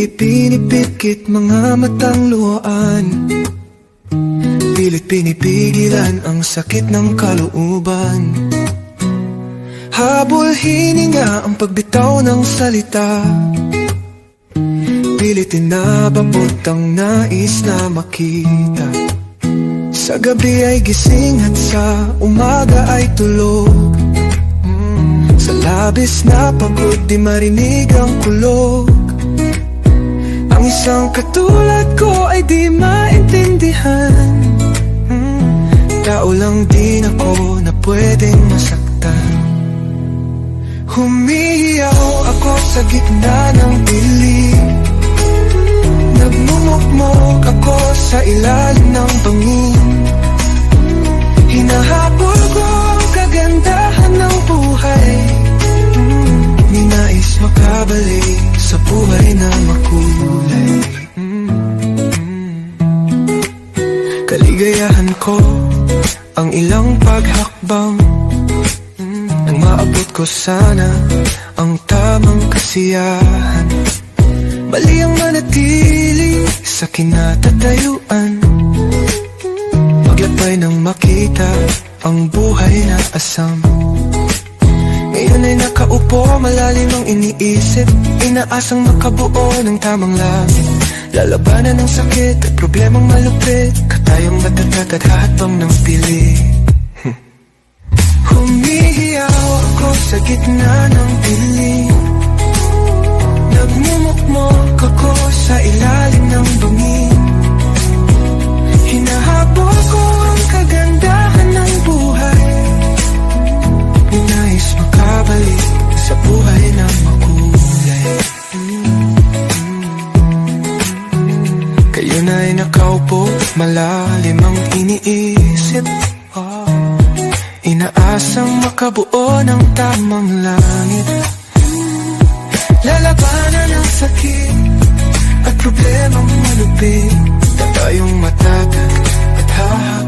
Di pinipikit mga matang luhaan, pilit pinipigilan ang sakit ng kalooban. Habol hininga ang pagbitaw ng salita, pilit inababot ang nais na makita. Sa gabi ay gising at sa umaga ay tulog. Sa labis na pagod di marinig ang kulog. Ang isang katulad ko ay di maintindihan. Tao lang din ako na pwedeng masaktan. Humihiyaw ako sa gitna ng dilim, nagmumukmok ako sa ilalim ng bangin. Hinahabol ko ang kagandahan ng buhay, ninais makabalik sa buhay na makulay. Kaligayahan ko ang ilang paghakbang, nang maabot ko sana ang tamang kasiyahan. Mali ang manatili sa kinatatayuan, maglakbay nang makita ang buhay na asam. Ngayon ay nakaupo, malalim ang iniisip, inaasang makabuo ng tamang langit. Lalabanan ng sakit at problemang malupit, katayong matatat at hahatbang ng pilit. Humihiyaw ako sa gitna ng dilim, nagmumukmok ako sa ilalim ng bangin. Hinahabol ko ang kagandahan ng buhay, ninais makabalik sa buhay na makulay. Kayo na'y nakaupo, malalim ang iniisip, inaasang makabuo ng tamang langit. Lalabanan ang sakit at problemang malupit, tatayong matatag at hahatid.